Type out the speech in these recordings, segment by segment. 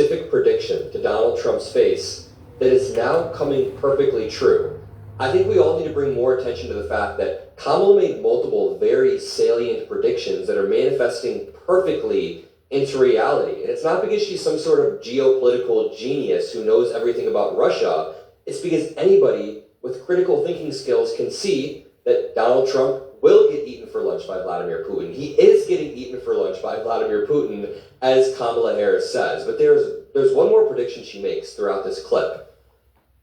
specific prediction to Donald Trump's face that is now coming perfectly true. I think we all need to bring more attention to the fact that Kamala made multiple very salient predictions that are manifesting perfectly into reality. And it's not because she's some sort of geopolitical genius who knows everything about Russia. It's because anybody with critical thinking skills can see that Donald Trump will get eaten for lunch by Vladimir Putin. He is getting eaten for lunch by Vladimir Putin, as Kamala Harris says. But there's one more prediction she makes throughout this clip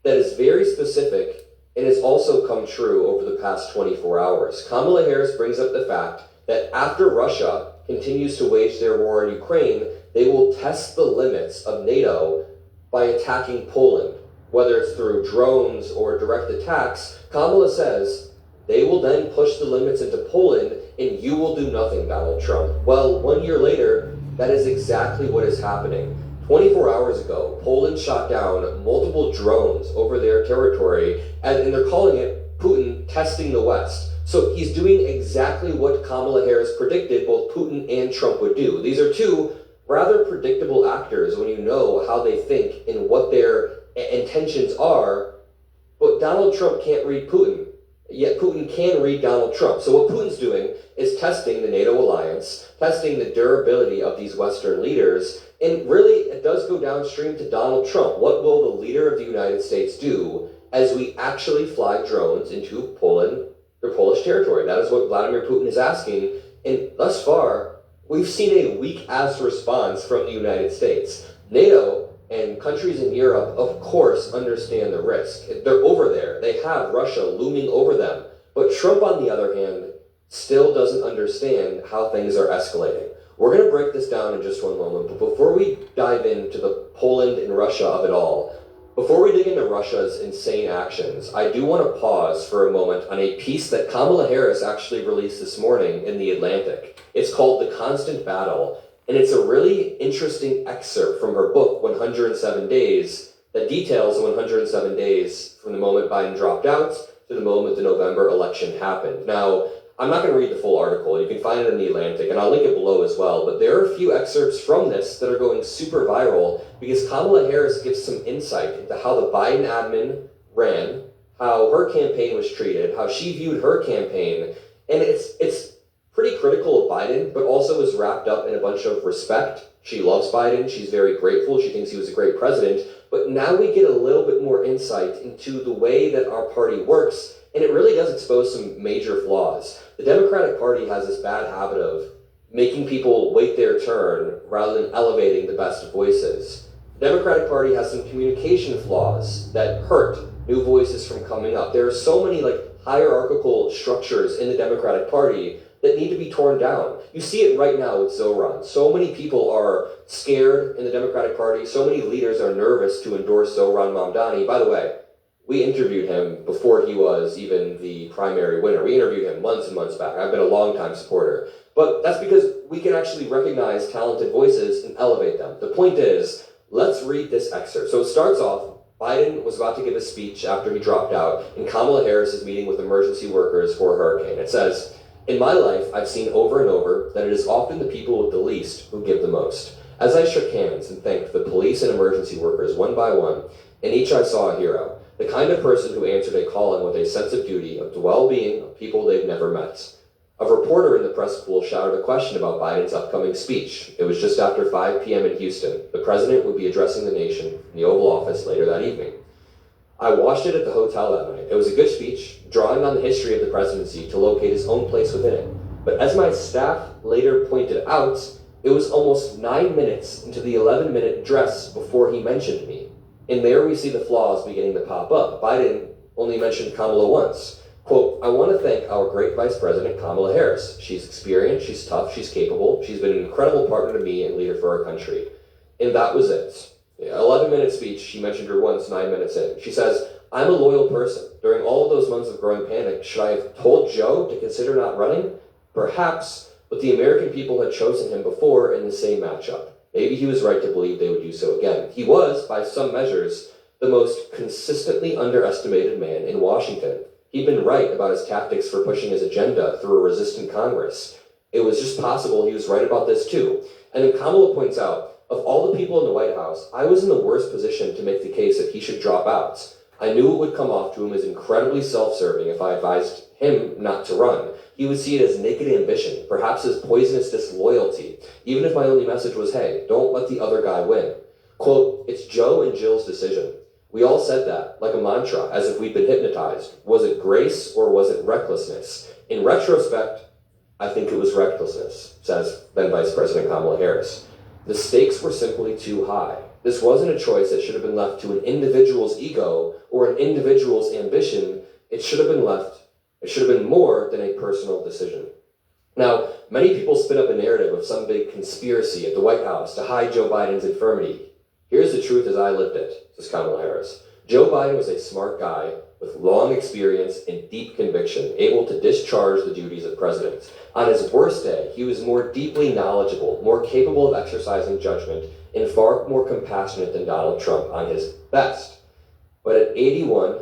that is very specific and has also come true over the past 24 hours. Kamala Harris brings up the fact that after Russia continues to wage their war in Ukraine, they will test the limits of NATO by attacking Poland, whether it's through drones or direct attacks. Kamala says they will then push the limits into Poland and you will do nothing, Donald Trump. Well, 1 year later, that is exactly what is happening. 24 hours ago, Poland shot down multiple drones over their territory, and they're calling it Putin testing the West. So he's doing exactly what Kamala Harris predicted both Putin and Trump would do. These are two rather predictable actors when you know how they think and what their intentions are, but Donald Trump can't read Putin, yet Putin can read Donald Trump. So what Putin's doing is testing the NATO alliance, testing the durability of these Western leaders, and really it does go downstream to Donald Trump. What will the leader of the United States do as we actually fly drones into Poland or Polish territory? That is what Vladimir Putin is asking, and thus far, we've seen a weak-ass response from the United States. NATO and countries in Europe, of course, understand the risk. They're over there. They have Russia looming over them. But Trump, on the other hand, still doesn't understand how things are escalating. We're going to break this down in just one moment, but before we dive into the Poland and Russia of it all, before we dig into Russia's insane actions, I do want to pause for a moment on a piece that Kamala Harris actually released this morning in The Atlantic. It's called The Constant Battle, and it's a really interesting excerpt from her book, 107 Days, that details the 107 days from the moment Biden dropped out to the moment the November election happened. Now, I'm not going to read the full article. You can find it in The Atlantic, and I'll link it below as well. But there are a few excerpts from this that are going super viral because Kamala Harris gives some insight into how the Biden admin ran, how her campaign was treated, how she viewed her campaign. And it's pretty critical of Biden, but also is wrapped up in a bunch of respect. She loves Biden. She's very grateful. She thinks he was a great president. But now we get a little bit more insight into the way that our party works, and it really does expose some major flaws. The Democratic Party has this bad habit of making people wait their turn rather than elevating the best voices. The Democratic Party has some communication flaws that hurt new voices from coming up. There are so many hierarchical structures in the Democratic Party that need to be torn down. You see it right now with Zoran. So many people are scared in the Democratic Party. So many leaders are nervous to endorse Zoran Mamdani. By the way, we interviewed him before he was even the primary winner. We interviewed him months and months back. I've been a long-time supporter. But that's because we can actually recognize talented voices and elevate them. The point is, let's read this excerpt. So it starts off, Biden was about to give a speech after he dropped out, and Kamala Harris is meeting with emergency workers for a hurricane. It says, "In my life, I've seen over and over that it is often the people with the least who give the most. As I shook hands and thanked the police and emergency workers one by one, in each I saw a hero. The kind of person who answered a calling with a sense of duty of the well-being of people they've never met." A reporter in the press pool shouted a question about Biden's upcoming speech. It was just after 5 p.m. in Houston. The president would be addressing the nation from the Oval Office later that evening. I watched it at the hotel that night. It was a good speech, drawing on the history of the presidency to locate his own place within it. But as my staff later pointed out, it was almost 9 minutes into the 11-minute address before he mentioned me. And there we see the flaws beginning to pop up. Biden only mentioned Kamala once. Quote, "I want to thank our great Vice President Kamala Harris. She's experienced, she's tough, she's capable. She's been an incredible partner to me and leader for our country." And that was it. 11-minute speech, she mentioned her once 9 minutes in. She says, "I'm a loyal person. During all of those months of growing panic, should I have told Joe to consider not running? Perhaps, but the American people had chosen him before in the same matchup. Maybe he was right to believe they would do so again. He was, by some measures, the most consistently underestimated man in Washington. He'd been right about his tactics for pushing his agenda through a resistant Congress. It was just possible he was right about this too." And then Kamala points out, Of all the people in the White House, I was in the worst position to make the case that he should drop out. I knew it would come off to him as incredibly self-serving if I advised him not to run. He would see it as naked ambition, perhaps as poisonous disloyalty, even if my only message was, hey, don't let the other guy win. Quote, it's Joe and Jill's decision. We all said that, like a mantra, as if we'd been hypnotized. Was it grace or was it recklessness? In retrospect, I think it was recklessness, says then Vice President Kamala Harris. The stakes were simply too high. This wasn't a choice that should have been left to an individual's ego or an individual's ambition. It should have been more than a personal decision. Now, many people spin up a narrative of some big conspiracy at the White House to hide Joe Biden's infirmity. Here's the truth as I lived it, says Kamala Harris. Joe Biden was a smart guy with long experience and deep conviction, able to discharge the duties of president. On his worst day, he was more deeply knowledgeable, more capable of exercising judgment, and far more compassionate than Donald Trump on his best. But at 81,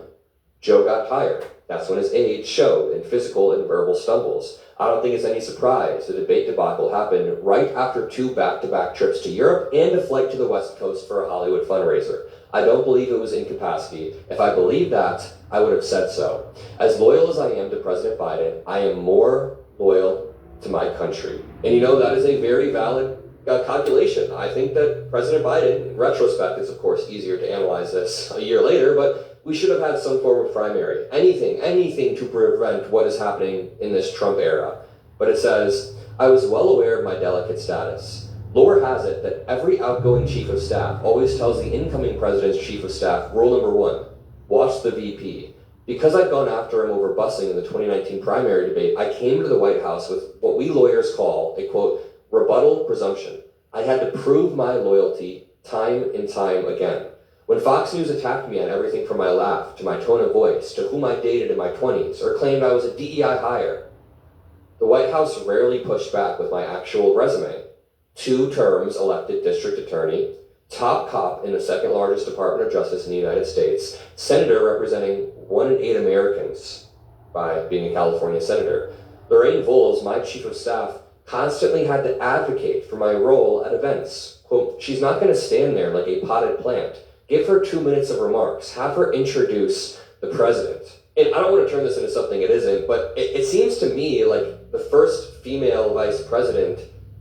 Joe got tired. That's when his age showed in physical and verbal stumbles. I don't think it's any surprise the debate debacle happened right after 2 back-to-back trips to Europe and a flight to the West Coast for a Hollywood fundraiser. I don't believe it was incapacity. If I believed that, I would have said so. As loyal as I am to President Biden, I am more loyal to my country. And you know, that is a very valid calculation. I think that President Biden, in retrospect, it's of course easier to analyze this a year later, but we should have had some form of primary. Anything to prevent what is happening in this Trump era. But it says, I was well aware of my delicate status. Lore has it that every outgoing chief of staff always tells the incoming president's chief of staff, rule number 1, watch the VP. Because I'd gone after him over busing in the 2019 primary debate, I came to the White House with what we lawyers call a, quote, rebuttal presumption. I had to prove my loyalty time and time again. When Fox News attacked me on everything from my laugh to my tone of voice to whom I dated in my 20s or claimed I was a DEI hire, the White House rarely pushed back with my actual resume. 2 terms elected district attorney, top cop in the second largest Department of Justice in the United States, senator representing 1 in 8 Americans by being a California senator. Lorraine Voles, my chief of staff, constantly had to advocate for my role at events. Quote, she's not going to stand there like a potted plant. Give her 2 minutes of remarks. Have her introduce the president. And I don't want to turn this into something it isn't, but it seems to me like the first female vice president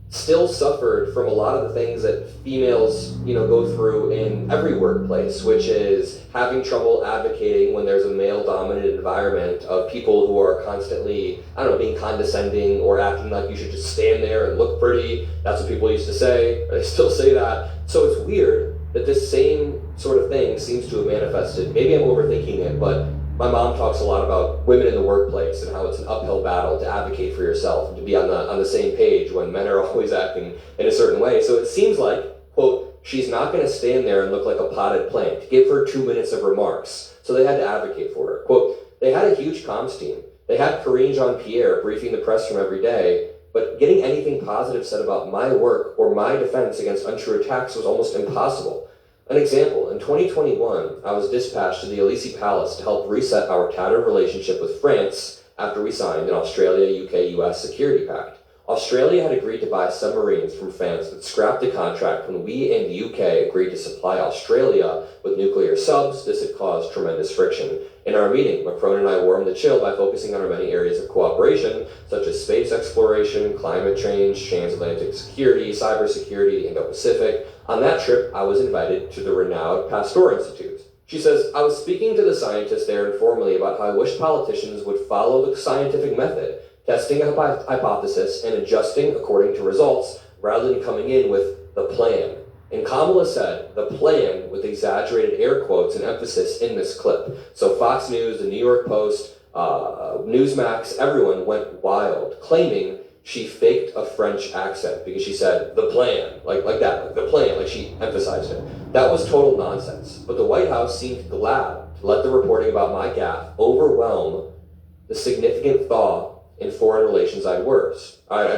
still suffered from a lot of the things that females, go through in every workplace, which is having trouble advocating when there's a male-dominated environment of people who are constantly, being condescending or acting like you should just stand there and look pretty. That's what people used to say, or they still say that. So it's weird that this same sort of thing seems to have manifested. Maybe I'm overthinking it, but my mom talks a lot about women in the workplace and how it's an uphill battle to advocate for yourself and to be on the same page when men are always acting in a certain way. So it seems like, quote, she's not going to stand there and look like a potted plant. Give her 2 minutes of remarks. So they had to advocate for her. Quote, they had a huge comms team. They had Karine Jean-Pierre briefing the press from every day, but getting anything positive said about my work or my defense against untrue attacks was almost impossible. An example, in 2021, I was dispatched to the Elysee Palace to help reset our tattered relationship with France after we signed an Australia-UK-US security pact. Australia had agreed to buy submarines from France but scrapped the contract when we and the UK agreed to supply Australia with nuclear subs. This had caused tremendous friction. In our meeting, Macron and I warmed the chill by focusing on our many areas of cooperation, such as space exploration, climate change, transatlantic security, cybersecurity, the Indo-Pacific. On that trip, I was invited to the renowned Pasteur Institute. She says, I was speaking to the scientists there informally about how I wish politicians would follow the scientific method, testing a hypothesis and adjusting according to results, rather than coming in with the plan. And Kamala said, the plan, with exaggerated air quotes and emphasis in this clip. So Fox News, the New York Post, Newsmax, everyone went wild, claiming she faked a French accent because she said, the plan, like that, the plan, like she emphasized it. That was total nonsense. But the White House seemed glad to let the reporting about my gaffe overwhelm the significant thaw in foreign relations I'd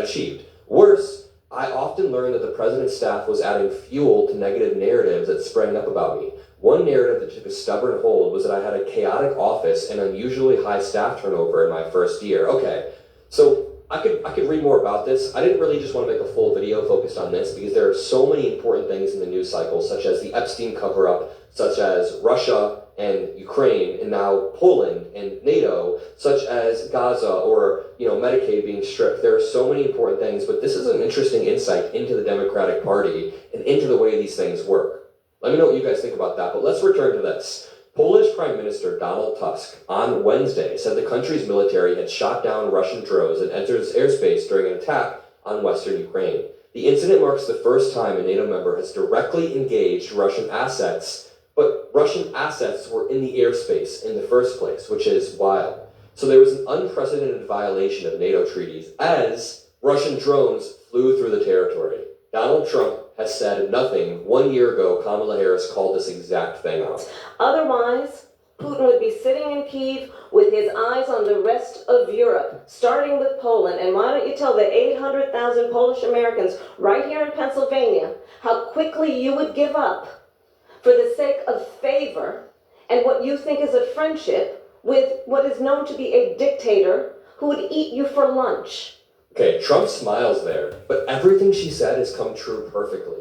achieved. Worse, I often learned that the president's staff was adding fuel to negative narratives that sprang up about me. One narrative that took a stubborn hold was that I had a chaotic office and unusually high staff turnover in my first year. Okay, so I could read more about this. I didn't really just want to make a full video focused on this because there are so many important things in the news cycle, such as the Epstein cover-up, such as Russia and Ukraine, and now Poland and NATO, such as Gaza or Medicaid being stripped. There are so many important things, but this is an interesting insight into the Democratic Party and into the way these things work. Let me know what you guys think about that, but let's return to this. Polish Prime Minister Donald Tusk on Wednesday said the country's military had shot down Russian drones and entered its airspace during an attack on western Ukraine. The incident marks the first time a NATO member has directly engaged Russian assets, but Russian assets were in the airspace in the first place, which is wild. So there was an unprecedented violation of NATO treaties as Russian drones flew through the territory. Donald Trump has said nothing. 1 year ago, Kamala Harris called this exact thing out. Otherwise, Putin would be sitting in Kyiv with his eyes on the rest of Europe, starting with Poland. And why don't you tell the 800,000 Polish Americans right here in Pennsylvania how quickly you would give up for the sake of favor and what you think is a friendship with what is known to be a dictator who would eat you for lunch. Okay, Trump smiles there, but everything she said has come true perfectly.